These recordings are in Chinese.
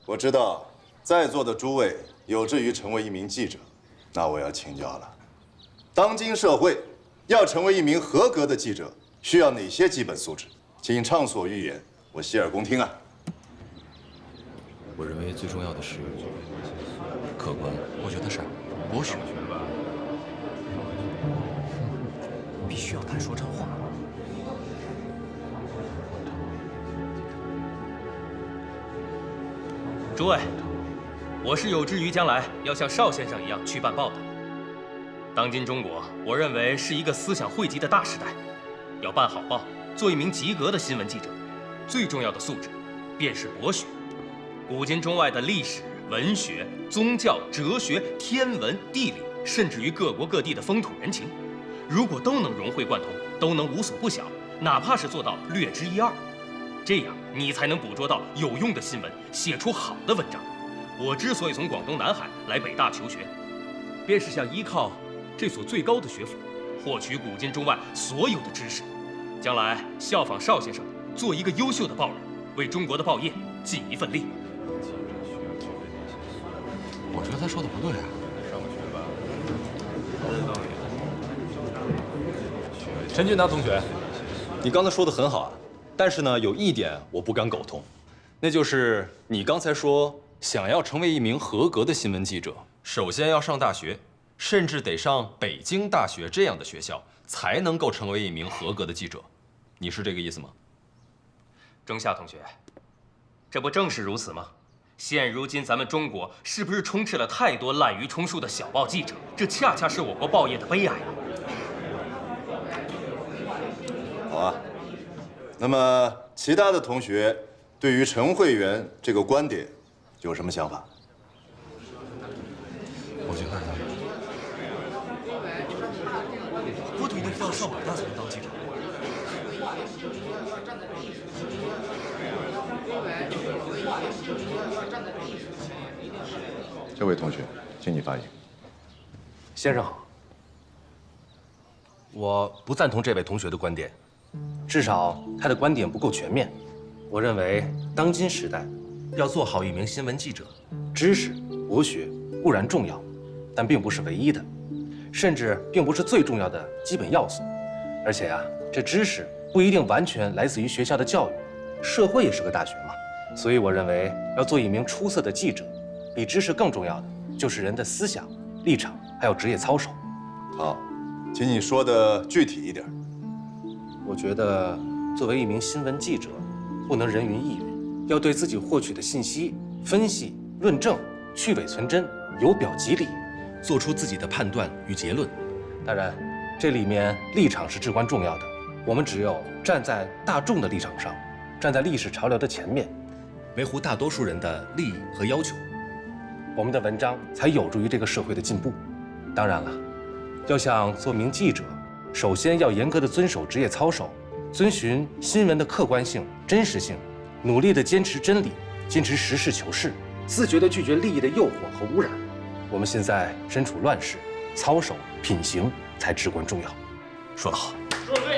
我知道在座的诸位有志于成为一名记者，那我要请教了。当今社会要成为一名合格的记者，需要哪些基本素质？请畅所欲言，我洗耳恭听啊。我认为最重要的是客观，我觉得是博学，必须要谈说真话。诸位，我是有志于将来要像邵先生一样去办报的。当今中国，我认为是一个思想汇集的大时代，要办好报，做一名及格的新闻记者，最重要的素质便是博学。古今中外的历史、文学、宗教、哲学、天文、地理，甚至于各国各地的风土人情，如果都能融会贯通，都能无所不晓，哪怕是做到略知一二，这样你才能捕捉到有用的新闻，写出好的文章。我之所以从广东南海来北大求学，便是想依靠这所最高的学府，获取古今中外所有的知识，将来效仿邵先生，做一个优秀的报人，为中国的报业尽一份力。我觉得他说的不对啊。陈俊达同学，你刚才说的很好啊，但是呢，有一点我不敢苟同，那就是你刚才说想要成为一名合格的新闻记者，首先要上大学，甚至得上北京大学这样的学校，才能够成为一名合格的记者。你是这个意思吗？钟夏同学，这不正是如此吗？现如今咱们中国是不是充斥了太多滥竽充数的小报记者？这恰恰是我国报业的悲哀啊！好啊，那么其他的同学对于陈慧媛这个观点有什么想法？我觉得不一定非要上北大才能当记者。这位同学，请你发言。先生好，我不赞同这位同学的观点，至少他的观点不够全面。我认为，当今时代，要做好一名新闻记者，知识、博学固然重要，但并不是唯一的，甚至并不是最重要的基本要素。而且啊，这知识不一定完全来自于学校的教育，社会也是个大学嘛。所以我认为，要做一名出色的记者，比知识更重要的就是人的思想、立场，还有职业操守。好，请你说的具体一点。我觉得，作为一名新闻记者，不能人云亦云，要对自己获取的信息分析、论证，去伪存真，由表及里，做出自己的判断与结论。当然，这里面立场是至关重要的。我们只有站在大众的立场上，站在历史潮流的前面，维护大多数人的利益和要求，我们的文章才有助于这个社会的进步。当然了，要想做名记者，首先要严格的遵守职业操守，遵循新闻的客观性、真实性，努力的坚持真理，坚持实事求是，自觉地拒绝利益的诱惑和污染。我们现在身处乱世，操守、品行才至关重要。说得好，说得对。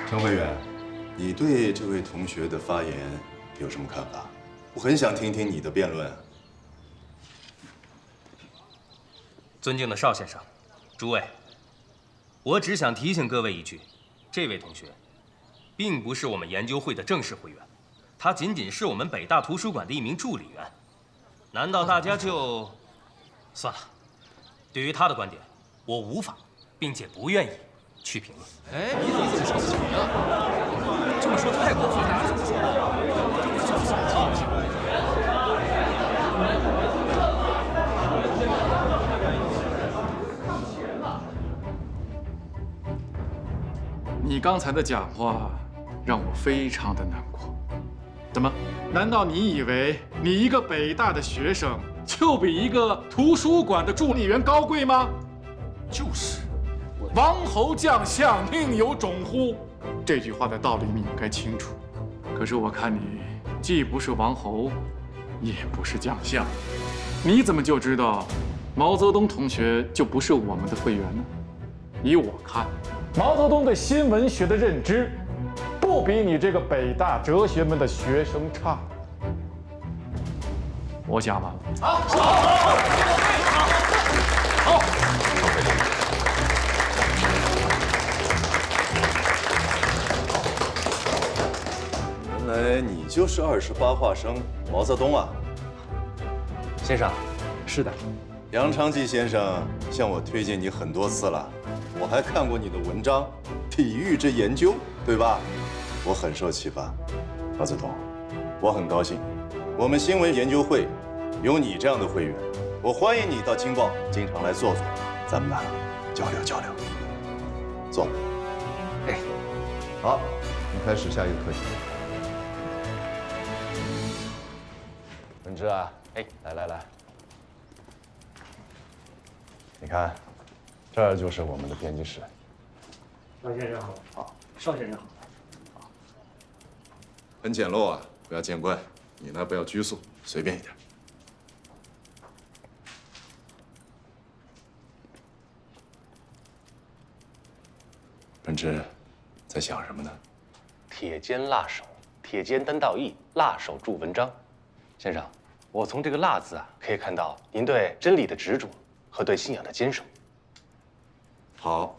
陈慧媛，你对这位同学的发言有什么看法？我很想听听你的辩论。尊敬的邵先生，诸位，我只想提醒各位一句，这位同学并不是我们研究会的正式会员，他仅仅是我们北大图书馆的一名助理员。难道大家就算了？对于他的观点，我无法并且不愿意去评论。哎，你怎么这么小心啊？这么说太过分了。你刚才的讲话让我非常的难过。怎么？难道你以为你一个北大的学生就比一个图书馆的助理员高贵吗？就是。王侯将相宁有种乎？这句话的道理你应该清楚。可是我看你既不是王侯，也不是将相，你怎么就知道毛泽东同学就不是我们的会员呢？依我看，毛泽东对新文学的认知，不比你这个北大哲学门的学生差。我讲完了。原来你就是28化生毛泽东啊！先生，是的，杨昌济先生向我推荐你很多次了，我还看过你的文章《体育之研究》，对吧？我很受启发。毛泽东，我很高兴，我们新闻研究会有你这样的会员，我欢迎你到《京报》经常来坐坐，咱们呢交流交流。坐。哎，好，我们开始下一个课题。文之啊，哎，来，你看，这儿就是我们的编辑室。邵先生好。好，邵先生好。很简陋啊，不要见怪。你呢，不要拘束，随便一点。文之，在想什么呢？铁肩辣手，铁肩担道义，辣手著文章。先生，我从这个“辣”字啊，可以看到您对真理的执着和对信仰的坚守。好，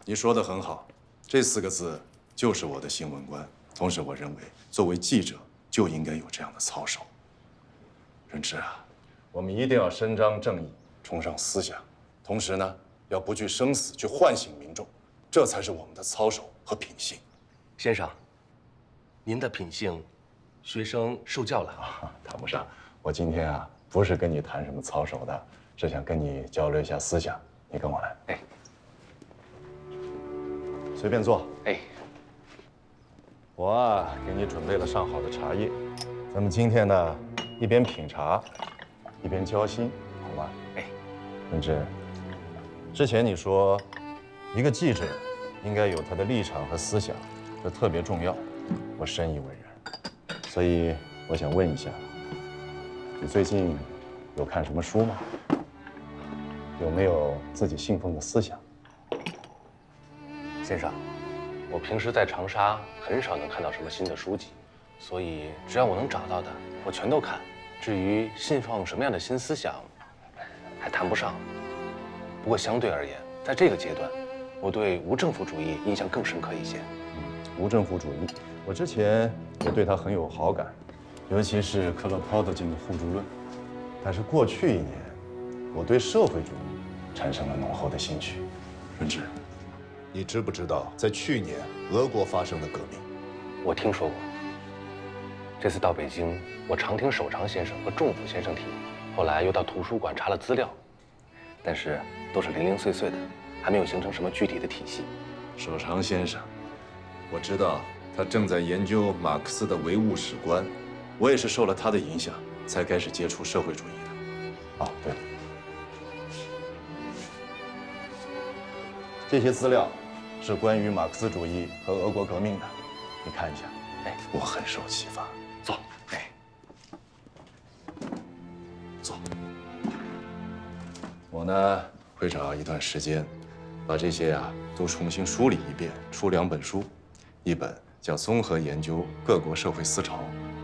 你说的很好，这4个字就是我的新闻观。同时，我认为作为记者就应该有这样的操守。润之啊，我们一定要伸张正义，崇尚思想，同时呢，要不惧生死去唤醒民众，这才是我们的操守和品性。先生，您的品性，学生受教了。谈不上，我今天啊，不是跟你谈什么操守的，是想跟你交流一下思想。你跟我来。哎，随便坐。哎，我啊，给你准备了上好的茶叶，咱们今天呢，一边品茶，一边交心，好吗？哎，润之，之前你说，一个记者应该有他的立场和思想，这特别重要，我深以为然。所以我想问一下，你最近有看什么书吗？有没有自己信奉的思想？先生，我平时在长沙很少能看到什么新的书籍，所以只要我能找到的，我全都看。至于信奉什么样的新思想，还谈不上。不过相对而言，在这个阶段，我对无政府主义印象更深刻一些。无政府主义，我之前也对他很有好感，尤其是克洛泡德金的互助论。但是过去1年，我对社会主义产生了浓厚的兴趣。润之，你知不知道，在去年俄国发生的革命？我听说过。这次到北京，我常听守常先生和仲甫先生提，后来又到图书馆查了资料，但是都是零零碎碎的，还没有形成什么具体的体系。守常先生，我知道他正在研究马克思的唯物史观，我也是受了他的影响，才开始接触社会主义的。哦，对了，这些资料是关于马克思主义和俄国革命的，你看一下。哎，我很受启发。坐。哎，坐。我呢会找一段时间，把这些都重新梳理一遍，出2本书，一本叫《综合研究各国社会思潮》，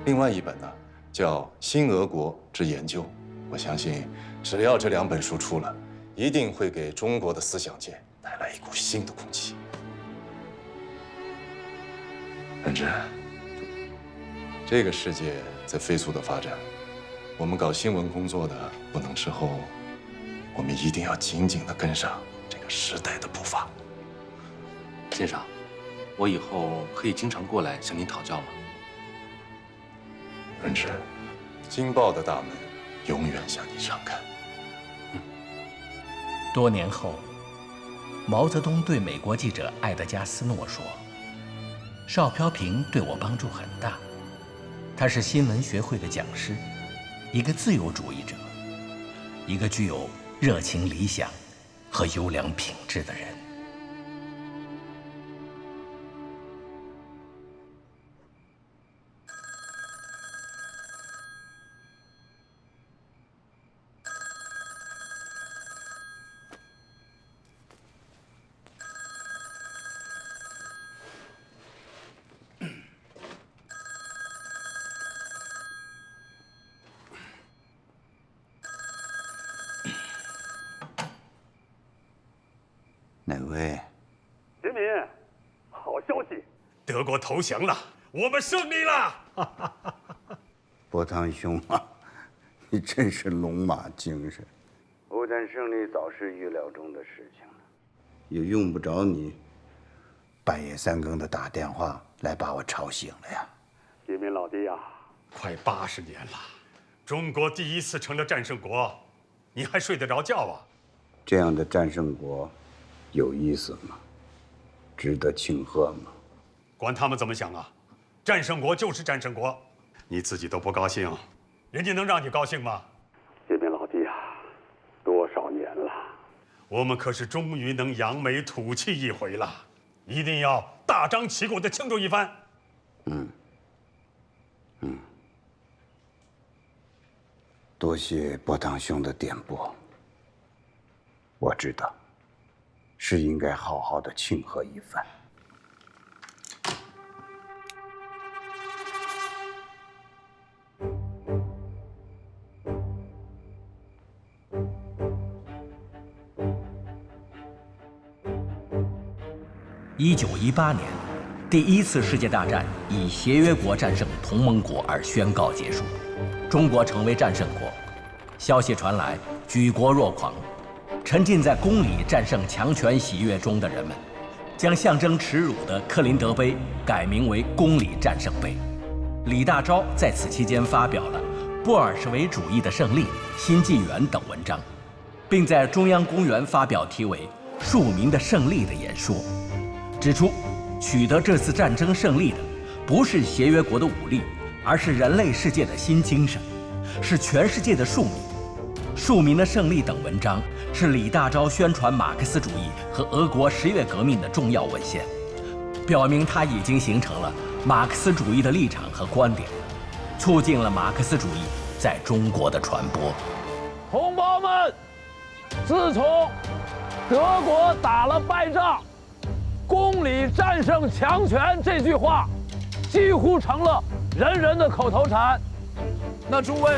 另外一本呢叫《新俄国之研究》。我相信，只要这2本书出了，一定会给中国的思想界带来一股新的空气。润之，这个世界在飞速的发展，我们搞新闻工作的不能滞后，我们一定要紧紧地跟上这个时代的步伐。先生，我以后可以经常过来向您讨教吗？润之，京报的大门永远向你敞开。多年后，毛泽东对美国记者艾德加斯诺说：“邵飘萍对我帮助很大，他是新闻学会的讲师，一个自由主义者，一个具有热情理想和优良品质的人。”哪位？杰民，好消息，德国投降了，我们胜利了！伯堂兄啊，你真是龙马精神。欧战胜利早是预料中的事情了，也用不着你半夜3更的打电话来把我吵醒了呀。杰民老弟呀，快80年了，中国第一次成了战胜国，你还睡得着觉啊？这样的战胜国有意思吗？值得庆贺吗？管他们怎么想啊，战胜国就是战胜国，你自己都不高兴，人家能让你高兴吗？杰民老弟呀，多少年了，我们可是终于能扬眉吐气一回了，一定要大张旗鼓地庆祝一番。多谢伯堂兄的点拨，我知道，是应该好好的庆贺一番。1918年，第一次世界大战以协约国战胜同盟国而宣告结束，中国成为战胜国。消息传来，举国若狂。沉浸在公理战胜强权喜悦中的人们，将象征耻辱的克林德碑改名为公理战胜碑。李大钊在此期间发表了《布尔什维主义的胜利》《新纪元》等文章，并在中央公园发表题为《庶民的胜利》的演说，指出取得这次战争胜利的不是协约国的武力，而是人类世界的新精神，是全世界的庶民。庶民的胜利等文章是李大钊宣传马克思主义和俄国10月革命的重要文献，表明他已经形成了马克思主义的立场和观点，促进了马克思主义在中国的传播。同胞们，自从德国打了败仗，公理战胜强权这句话几乎成了人人的口头禅。那诸位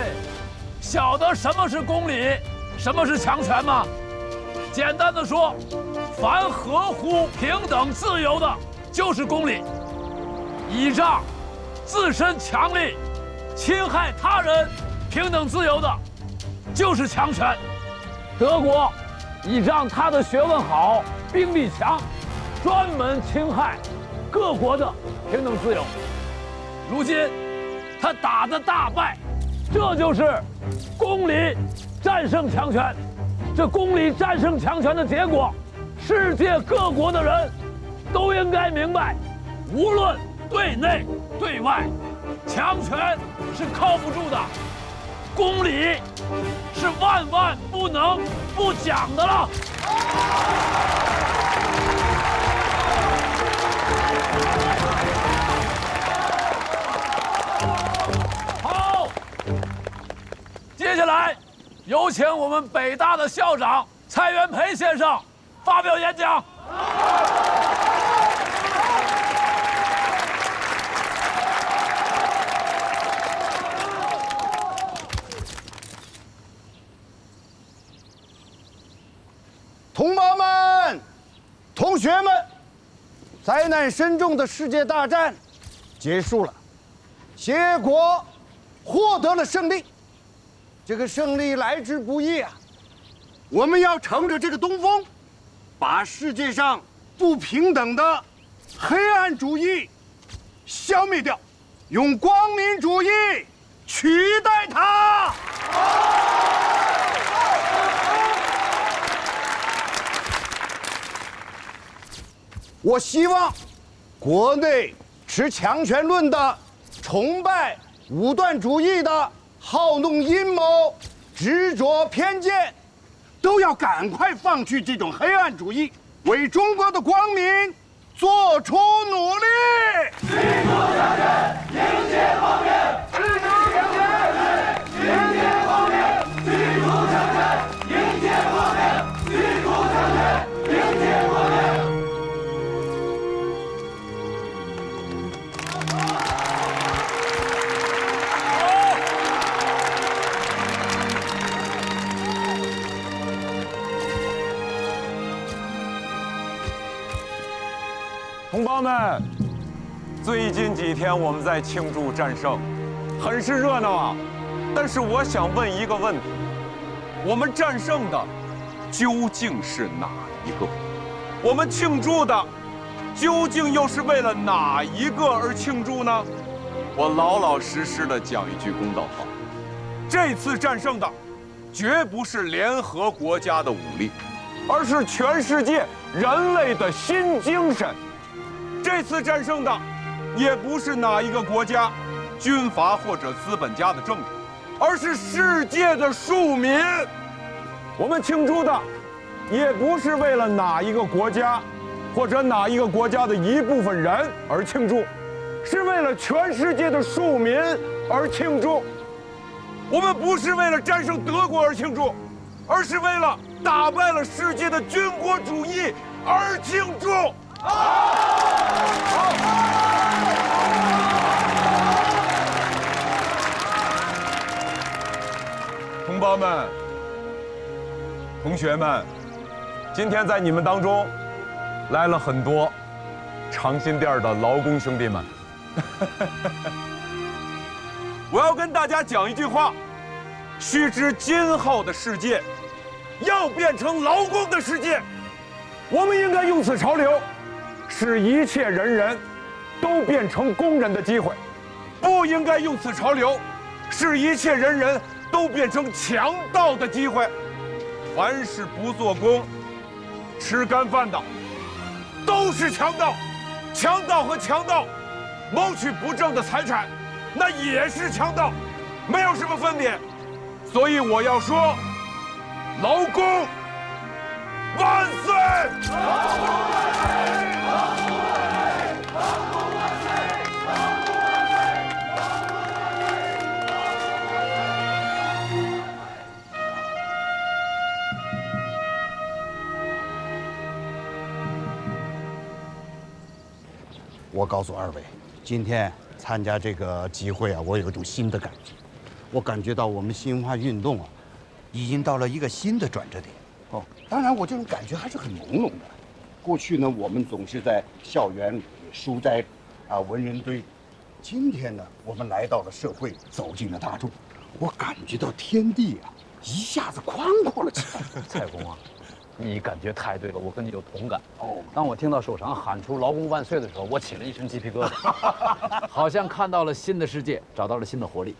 晓得什么是公理，什么是强权吗？简单的说，凡合乎平等自由的就是公理，倚仗自身强力侵害他人平等自由的就是强权。德国倚仗他的学问好，兵力强，专门侵害各国的平等自由。如今他打得大败，这就是公理战胜强权。这公理战胜强权的结果，世界各国的人都应该明白，无论对内对外，强权是靠不住的，公理是万万不能不讲的了。好，接下来有请我们北大的校长蔡元培先生发表演讲。同胞们、同学们，灾难深重的世界大战结束了，协约国获得了胜利。这个胜利来之不易啊！我们要乘着这个东风，把世界上不平等的黑暗主义消灭掉，用光明主义取代它。我希望国内持强权论的、崇拜武断主义的、好弄阴谋、执着偏见，都要赶快放弃这种黑暗主义，为中国的光明做出努力。驱逐强权，迎接光明；驱逐强权，迎接光明；驱逐强权，迎接光明；驱逐强权，迎接光明。同胞们，最近几天我们在庆祝战胜，很是热闹啊。但是我想问一个问题：我们战胜的究竟是哪一个？我们庆祝的究竟又是为了哪一个而庆祝呢？我老老实实的讲一句公道话：这次战胜的绝不是联合国家的武力，而是全世界人类的新精神。这次战胜的也不是哪一个国家、军阀或者资本家的政治，而是世界的庶民。我们庆祝的也不是为了哪一个国家或者哪一个国家的一部分人而庆祝，是为了全世界的庶民而庆祝。我们不是为了战胜德国而庆祝，而是为了打败了世界的军国主义而庆祝。同胞们、同学们，今天在你们当中来了很多长辛店的劳工兄弟们。我要跟大家讲一句话：须知今后的世界要变成劳工的世界，我们应该用此潮流，使一切人都变成工人的机会，不应该用此潮流，使一切人都变成强盗的机会。凡是不做工、吃干饭的，都是强盗。强盗和强盗谋取不正的财产，那也是强盗，没有什么分别。所以我要说，劳工万岁！劳工万岁！劳工万岁！劳工万岁！劳工万岁！我告诉二位，今天参加这个集会啊，我有一种新的感觉。我感觉到我们新文化运动啊，已经到了一个新的转折点。哦，当然我这种感觉还是很朦胧的。过去呢，我们总是在校园里、书斋啊、文人堆。今天呢，我们来到了社会，走进了大众，我感觉到天地啊，一下子宽阔了起来。蔡公啊，你感觉太对了，我跟你有同感。哦，当我听到首长喊出“劳工万岁”的时候，我起了一身鸡皮疙瘩，好像看到了新的世界，找到了新的活力。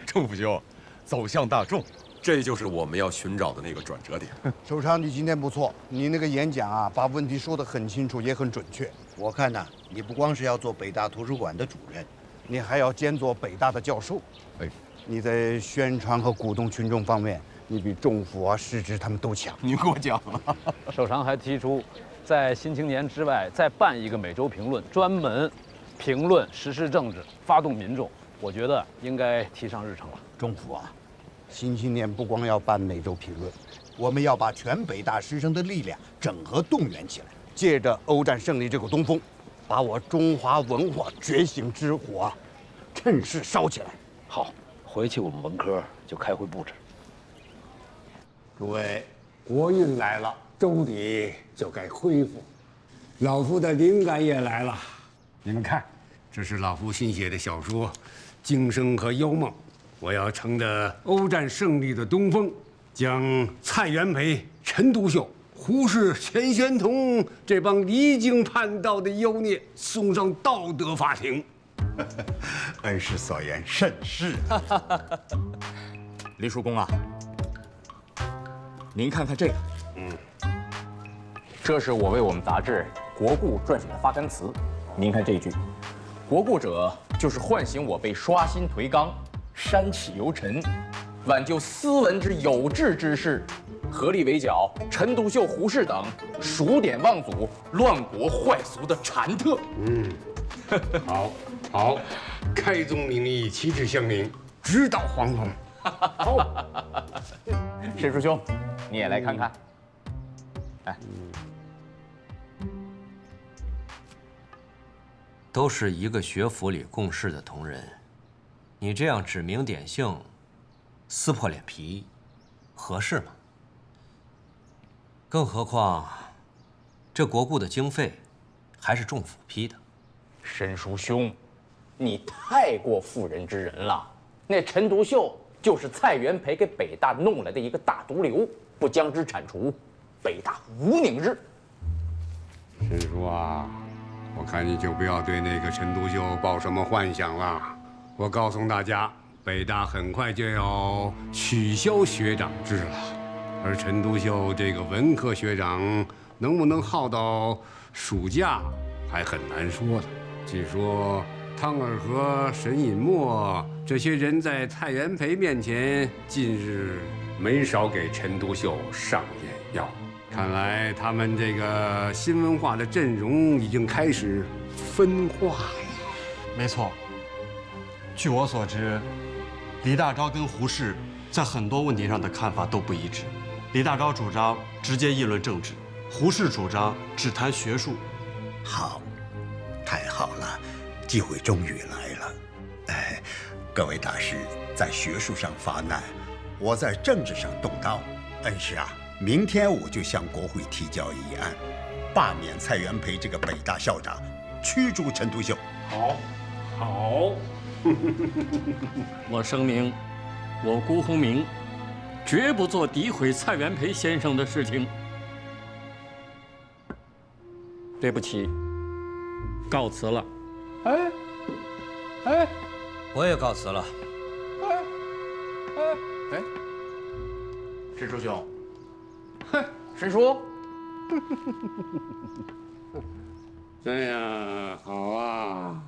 郑副兄，走向大众，这就是我们要寻找的那个转折点。首长，你今天不错，你那个演讲啊，把问题说得很清楚，也很准确。我看呐，你不光是要做北大图书馆的主任，你还要兼做北大的教授。哎，你在宣传和鼓动群众方面，你比政府啊、市直他们都强。您过奖了。首长还提出，在《新青年》之外再办一个每周评论，专门评论时事政治，发动民众。我觉得应该提上日程了。政府啊，《新青年》不光要办每周评论，我们要把全北大师生的力量整合动员起来，借着欧战胜利这个东风，把我中华文化觉醒之火啊，趁势烧起来。好，回去我们文科就开会布置。诸位，国运来了，周礼就该恢复。老夫的灵感也来了，你们看，这是老夫新写的小说《惊声和幽梦》，我要乘着欧战胜利的东风，将蔡元培、陈独秀、胡适、钱玄同这帮离经叛道的妖孽送上道德法庭。恩师所言甚是。林叔公啊，您看看这个，这是我为我们杂志《国故》撰写的发刊词。您看这一句：“国故者，就是唤醒我辈刷新颓纲、删启由陈，挽救斯文之有志之士，合力围剿陈独秀、胡适等数典忘祖、乱国坏俗的馋特。”好，好，开宗明义，旗帜鲜明，直捣黄龙。好，沈叔兄，你也来看看。哎，都是一个学府里共事的同仁，你这样指名点姓，撕破脸皮，合适吗？更何况，这国故的经费，还是政府批的。申叔兄，你太过妇人之仁了。那陈独秀就是蔡元培给北大弄来的一个大毒瘤，不将之铲除，北大无宁日。申叔啊，我看你就不要对那个陈独秀抱什么幻想了。我告诉大家，北大很快就要取消学长制了，而陈独秀这个文科学长能不能耗到暑假，还很难说的。据说汤尔和沈尹默这些人在蔡元培面前，近日没少给陈独秀上眼药。看来他们这个新文化的阵容已经开始分化了。没错，据我所知，李大钊跟胡适在很多问题上的看法都不一致。李大钊主张直接议论政治，胡适主张只谈学术。好，太好了，机会终于来了。哎，各位大师在学术上发难，我在政治上动刀。恩师啊，明天我就向国会提交议案，罢免蔡元培这个北大校长，驱逐陈独秀。好，好。我声明，我辜鸿铭绝不做诋毁蔡元培先生的事情。对不起，告辞了。哎，我也告辞了。哎，申叔兄，哼，申叔，哎呀，好啊，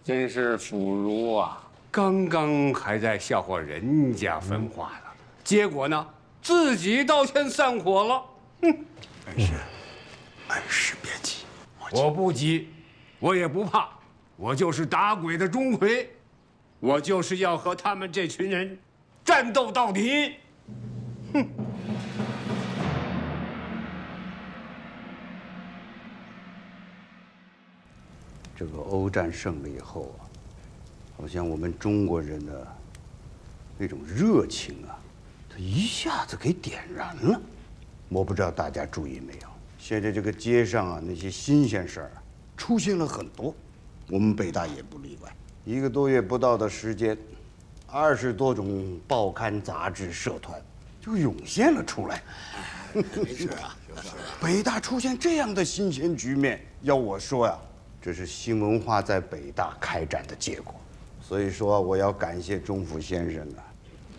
真是腐儒啊！刚刚还在笑话人家分化了，结果呢，自己倒先散伙了。哼！恩师别急，我不急，我也不怕，我就是打鬼的钟馗，我就是要和他们这群人战斗到底。哼！这个欧战胜了以后啊，好像我们中国人的那种热情啊，它一下子给点燃了。我不知道大家注意没有，现在这个街上啊，那些新鲜事儿啊，出现了很多，我们北大也不例外。1个多月不到的时间，20多种报刊、杂志、社团就涌现了出来。没事啊，北大出现这样的新鲜局面，要我说呀，这是新文化在北大开展的结果。所以说，我要感谢钟府先生啊。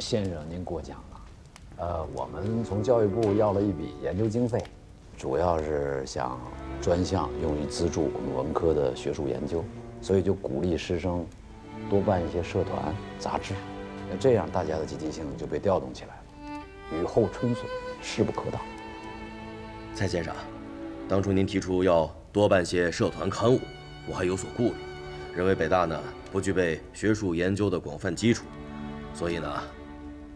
先生，您过奖了。我们从教育部要了一笔研究经费，主要是想专项用于资助我们文科的学术研究，所以就鼓励师生多办一些社团、杂志，那这样大家的积极性就被调动起来了。雨后春笋，势不可挡。蔡先生，当初您提出要多办些社团刊物，我还有所顾虑，认为北大呢不具备学术研究的广泛基础，所以呢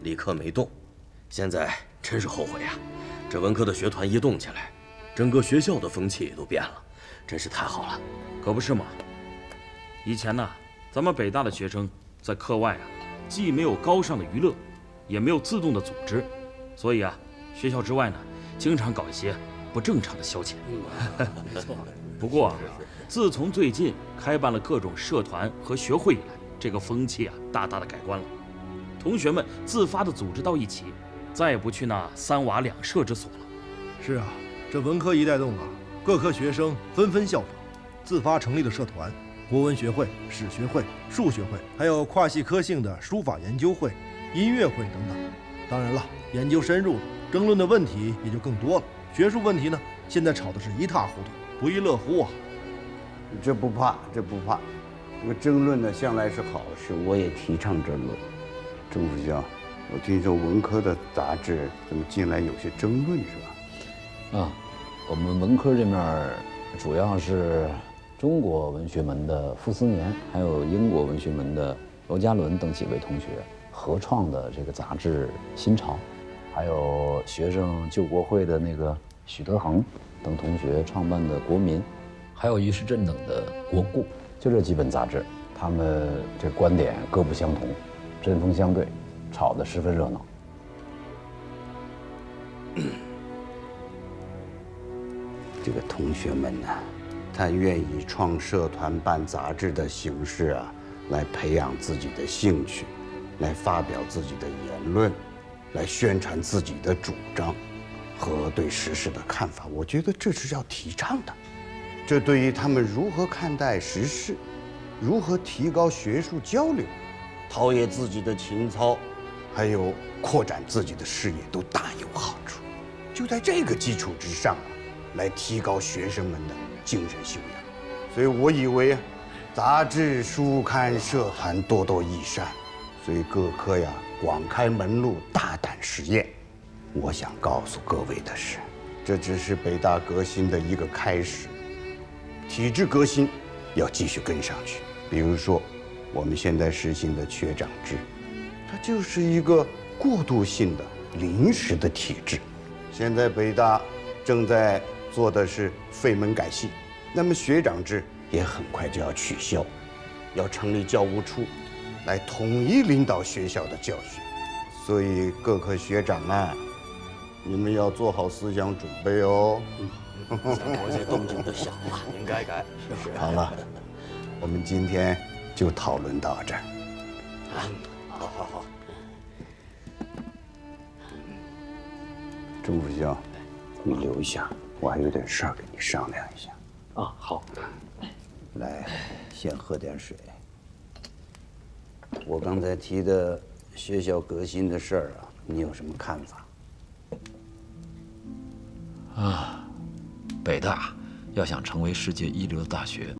立刻没动。现在真是后悔啊！这文科的学团一动起来，整个学校的风气都变了，真是太好了。可不是嘛？以前呢，咱们北大的学生在课外啊，既没有高尚的娱乐，也没有自动的组织，所以啊，学校之外呢，经常搞一些不正常的消遣。没错。不过啊，自从最近开办了各种社团和学会以来，这个风气啊，大大的改观了。同学们自发的组织到一起，再也不去那3瓦2舍之所了。是啊，这文科一带动啊，各科学生纷纷效仿，自发成立了社团，国文学会、史学会、数学会，还有跨系科性的书法研究会、音乐会等等。当然了，研究深入了，争论的问题也就更多了。学术问题呢，现在吵得是一塌糊涂，不亦乐乎啊！这不怕，这不怕，这个争论呢向来是好事，我也提倡争论。钟副校，我听说文科的杂志怎么近来有些争论是吧？我们文科这面主要是中国文学门的傅斯年，还有英国文学门的罗家伦等几位同学合创的这个杂志《新潮》，还有学生救国会的那个许德恒等同学创办的《国民》，还有于世振等的《国故》，就这几本杂志，他们这观点各不相同，针锋相对，吵得十分热闹。这个同学们呢，他愿意创社团、办杂志的形式啊，来培养自己的兴趣，来发表自己的言论，来宣传自己的主张和对时事的看法。我觉得这是要提倡的。这对于他们如何看待时事，如何提高学术交流，陶冶自己的情操，还有扩展自己的事业，都大有好处。就在这个基础之上啊，来提高学生们的精神修养。所以我以为啊，杂志、书刊、社团多多益善，所以各科呀广开门路，大胆实验。我想告诉各位的是，这只是北大革新的一个开始，体制革新要继续跟上去。比如说，我们现在实行的缺长制，它就是一个过渡性的、临时的体制。现在北大正在做的是废门改系，那么学长制也很快就要取消，要成立教务处，来统一领导学校的教学。所以各科学长啊，你们要做好思想准备哦。我这动静都小了，应该改。好了，我们今天就讨论到这儿。好。钟副校，你留一下，我还有点事儿跟你商量一下。啊，好。来，先喝点水。我刚才提的学校革新的事儿啊，你有什么看法？啊，北大要想成为世界一流的大学，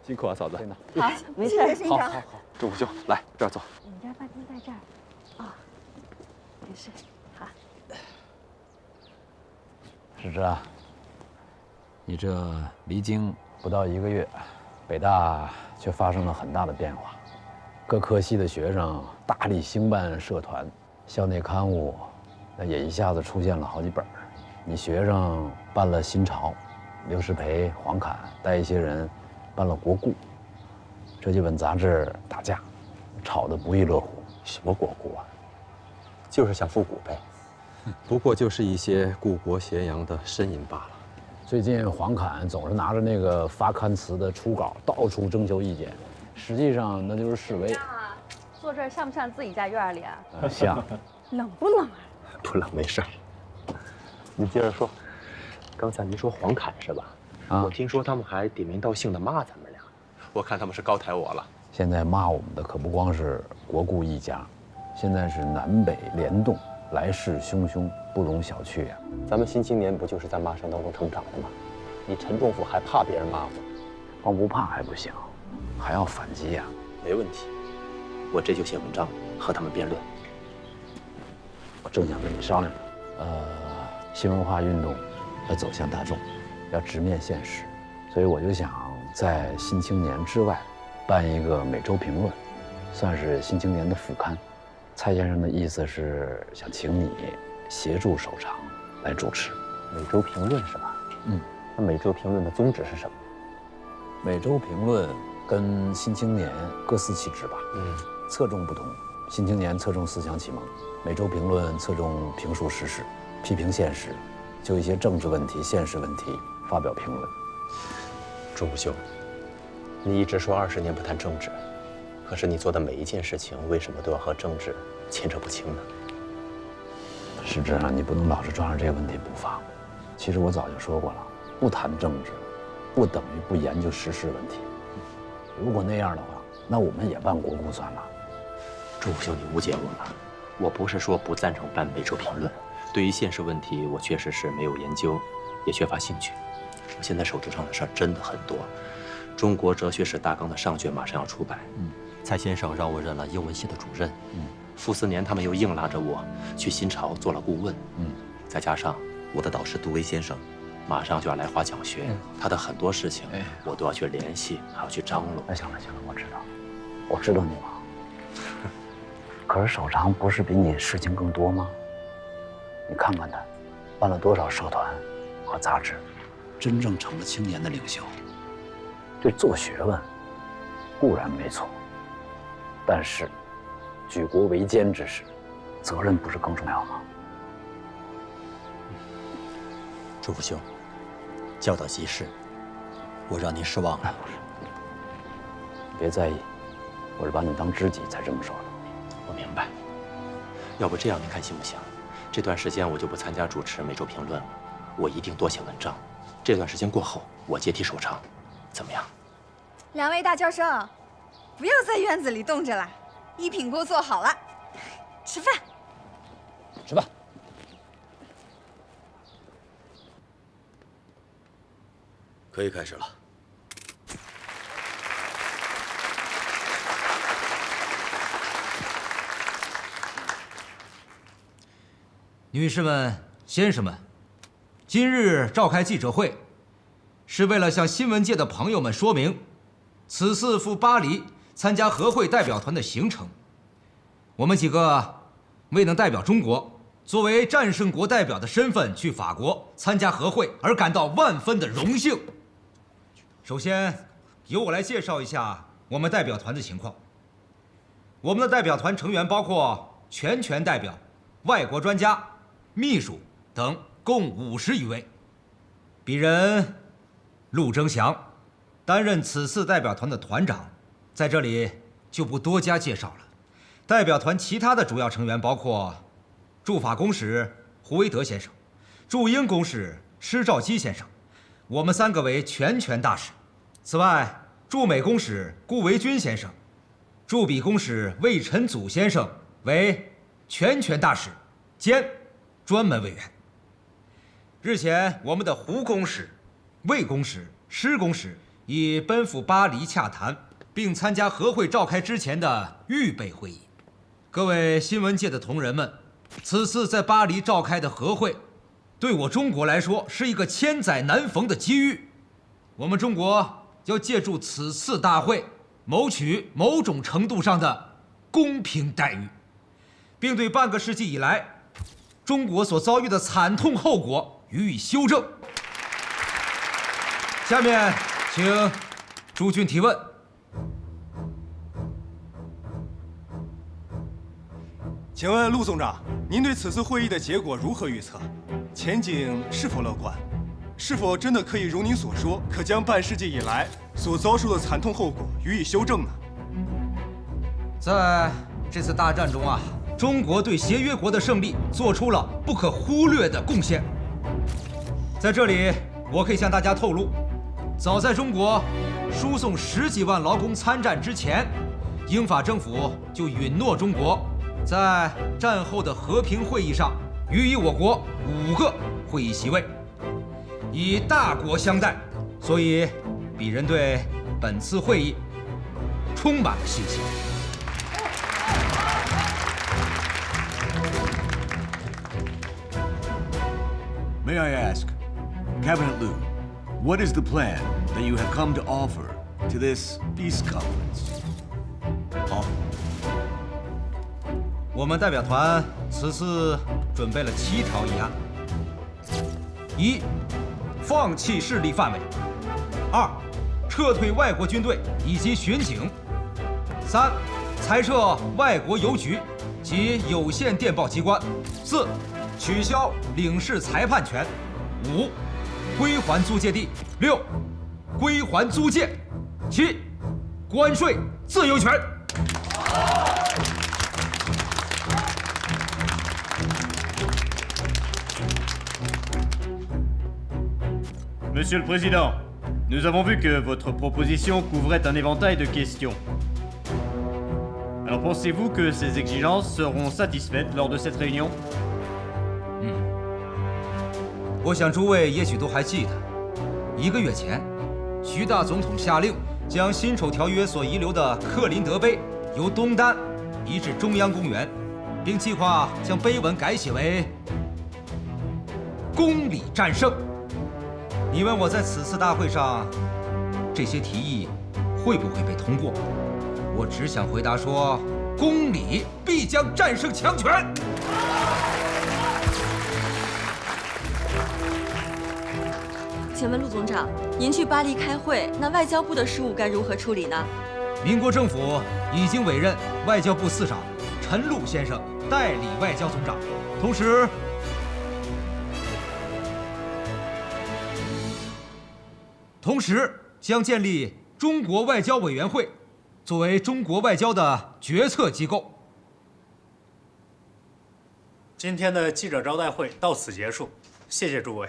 辛苦啊，嫂子。好，没事。好，钟副修，来这儿坐。你家饭厅在这儿。啊，没事。好。史之啊，你这离京不到1个月，北大却发生了很大的变化。各科系的学生大力兴办社团，校内刊物那也一下子出现了好几本。你学生办了《新潮》，刘师培、黄侃带一些人办了《国故》，这几本杂志打架，吵得不亦乐乎。什么国故啊？就是想复古呗，不过就是一些故国咸阳的呻吟罢了。最近黄侃总是拿着那个发刊词的初稿到处征求意见，实际上那就是示威。坐这儿像不像自己家院里啊？像。冷不冷啊？不冷，没事儿。您接着说，刚才您说黄侃是吧？啊，我听说他们还点名道姓的骂咱们俩。我看他们是高抬我了。现在骂我们的可不光是国故一家，现在是南北联动，来势汹汹，不容小觑呀。咱们新青年不就是在骂声当中成长的吗？你陈仲甫还怕别人骂我？光不怕还不行，还要反击呀。没问题，我这就写文章和他们辩论。我正想跟你商量着，新文化运动要走向大众，要直面现实，所以我就想在《新青年》之外办一个每周评论，算是《新青年》的副刊。蔡先生的意思是想请你协助首长来主持。每周评论是吧？那每周评论的宗旨是什么？每周评论跟《新青年》各司其职吧。侧重不同。《新青年》侧重思想启蒙，每周评论侧重评述时事，批评现实，就一些政治问题、现实问题发表评论。朱不兄，你一直说20年不谈政治，可是你做的每一件事情，为什么都要和政治牵扯不清呢？是这样，你不能老是抓着这个问题不放。其实我早就说过了，不谈政治，不等于不研究时事问题。如果那样的话，那我们也办国故算了。朱不兄，你误解我了。我不是说不赞成办每周评论，对于现实问题，我确实是没有研究，也缺乏兴趣。我现在手头上的事儿真的很多。中国哲学史大纲的上卷马上要出版，蔡先生让我任了英文系的主任，傅斯年他们又硬拉着我去新潮做了顾问，再加上我的导师杜威先生马上就要来华讲学，他的很多事情我都要去联系，还要去张罗。行了，我知道你忙。可是首长不是比你事情更多吗？你看看他，办了多少社团和杂志，真正成了青年的领袖。这做学问固然没错，但是举国维艰之时，责任不是更重要吗？朱父兄，教导及时，我让您失望了。别在意，我是把你当知己才这么说的。我明白。要不这样，您看行不行？这段时间我就不参加主持每周评论了，我一定多写文章。这段时间过后，我接替首长，怎么样？两位大教授，不要在院子里冻着了，一品锅做好了，吃饭。吃饭。可以开始了。女士们、先生们，今日召开记者会，是为了向新闻界的朋友们说明，此次赴巴黎参加和会代表团的行程。我们几个未能代表中国，作为战胜国代表的身份去法国参加和会，而感到万分的荣幸。首先，由我来介绍一下我们代表团的情况。我们的代表团成员包括全权代表、外国专家、秘书等共50余位。鄙人陆征祥担任此次代表团的团长，在这里就不多加介绍了。代表团其他的主要成员包括驻法公使胡维德先生、驻英公使施肇基先生，我们3个为全权大使。此外，驻美公使顾维钧先生、驻比公使魏晨祖先生为全权大使兼专门委员。日前，我们的胡公使、魏公使、施公使已奔赴巴黎洽谈，并参加和会召开之前的预备会议。各位新闻界的同仁们，此次在巴黎召开的和会，对我中国来说是一个千载难逢的机遇。我们中国要借助此次大会，谋取某种程度上的公平待遇，并对半个世纪以来中国所遭遇的惨痛后果予以修正。下面，请诸君提问。请问陆总长，您对此次会议的结果如何预测？前景是否乐观？是否真的可以如您所说，可将半世纪以来所遭受的惨痛后果予以修正呢？在这次大战中啊，中国对协约国的胜利做出了不可忽略的贡献。在这里，我可以向大家透露，早在中国输送10几万劳工参战之前，英法政府就允诺中国，在战后的和平会议上予以我国5个会议席位，以大国相待，所以鄙人对本次会议充满了信心。May I ask, Cabinet Liu, what is the plan that you have come to offer to this peace conference? 好，我们代表团此次准备了7条议案：1. 放弃势力范围；2. 撤退外国军队以及巡警；3. 裁撤外国邮局及有线电报机关；4. 取消领事裁判权；5. 归还租界地；6. 归还租界；7. 关税自由权。Monsieur le Président, nous avons vu que votre proposition couvrait un éventail de questions. Alors pensez-vous que ces exigences seront satisfaites lors de cette réunion? 我想诸位也许都还记得，1个月前，徐大总统下令将辛丑条约所遗留的克林德碑由东单移至中央公园，并计划将碑文改写为“公理战胜”。你问我在此次大会上，这些提议会不会被通过？我只想回答说，公理必将战胜强权。请问陆总长，您去巴黎开会，那外交部的事务该如何处理呢？民国政府已经委任外交部次长陈露先生代理外交总长，同时将建立中国外交委员会，作为中国外交的决策机构。今天的记者招待会到此结束，谢谢诸位。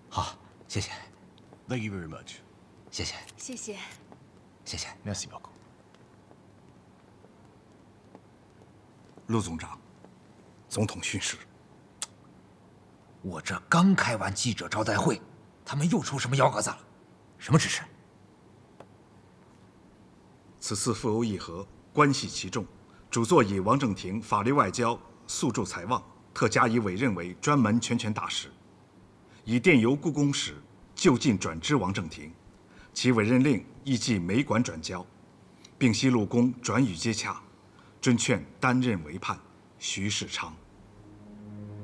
好，谢谢。Thank you very much. 谢谢。谢谢。谢谢。 Merci beaucoup. 陆总长，总统训示。我这刚开完记者招待会，他们又出什么幺蛾子了？什么指示？此次赴欧议和，关系其重，主座以王正廷法律外交速助才望，特加以委任为专门全权大使，以电邮故宫使就近转知王正廷，其委任令亦即美管转交，并悉陆公转语接洽，遵劝担任为判徐世昌。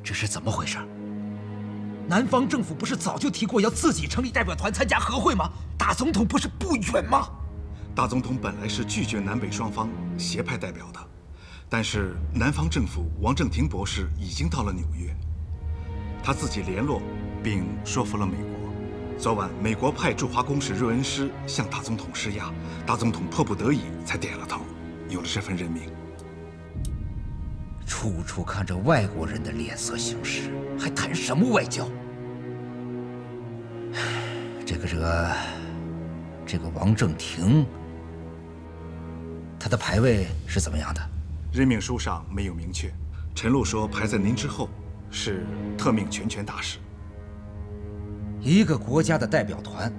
这是怎么回事？南方政府不是早就提过要自己成立代表团参加和会吗？大总统不是不远吗？大总统本来是拒绝南北双方协派代表的，但是南方政府王正廷博士已经到了纽约，他自己联络并说服了美国。昨晚，美国派驻华公使瑞恩斯向大总统施压，大总统迫不得已才点了头，有了这份任命。处处看着外国人的脸色行事，还谈什么外交？这个王正廷，他的排位是怎么样的？任命书上没有明确，陈露说排在您之后，是特命全权大使。一个国家的代表团，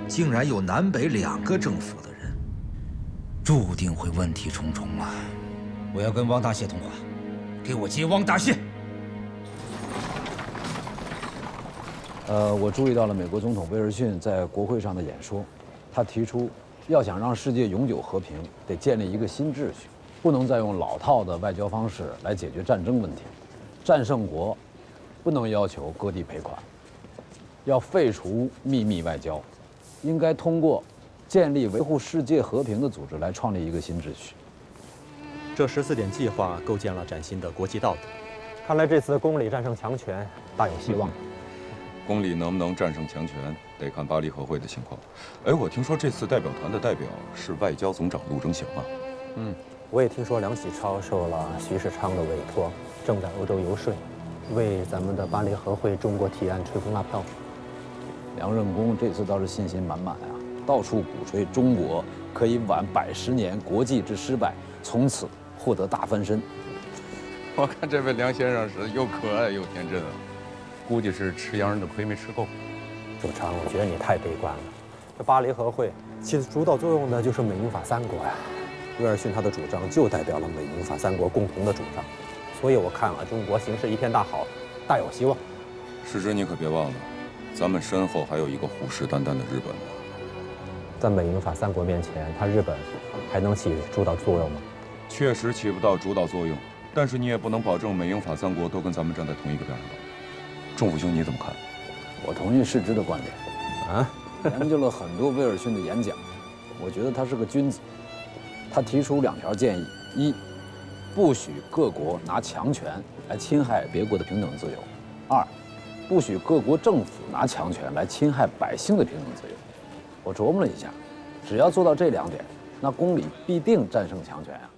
竟然有南北2个政府的人，注定会问题重重啊！我要跟汪大燮通话，给我接汪大燮。我注意到了美国总统威尔逊在国会上的演说，他提出，要想让世界永久和平，得建立一个新秩序，不能再用老套的外交方式来解决战争问题。战胜国不能要求割地赔款，要废除秘密外交，应该通过建立维护世界和平的组织来创立一个新秩序。这14点计划构建了崭新的国际道德，看来这次公理战胜强权大有希望。公理能不能战胜强权，得看巴黎和会的情况。哎，我听说这次代表团的代表是外交总长陆征祥啊。我也听说梁启超受了徐世昌的委托，正在欧洲游说，为咱们的巴黎和会中国提案吹风拉票。梁任公这次倒是信心满满啊，到处鼓吹中国可以挽110年国际之失败，从此获得大翻身。我看这位梁先生是又可爱又天真啊，估计是吃洋人的亏没吃够。主常，我觉得你太悲观了。这巴黎和会起主导作用的就是美英法三国呀。威尔逊他的主张就代表了美英法三国共同的主张，所以我看啊，中国形势一片大好，大有希望。世之，你可别忘了，咱们身后还有一个虎视眈眈的日本呢。在美英法三国面前，他日本还能起主导作用吗？确实起不到主导作用，但是你也不能保证美英法三国都跟咱们站在同一个边上吧？仲甫兄，你怎么看？我同意世之的观点。啊，研究了很多威尔逊的演讲，我觉得他是个君子。他提出2条建议：一，不许各国拿强权来侵害别国的平等自由；二，不许各国政府拿强权来侵害百姓的平等自由。我琢磨了一下，只要做到这2点，那公理必定战胜强权啊。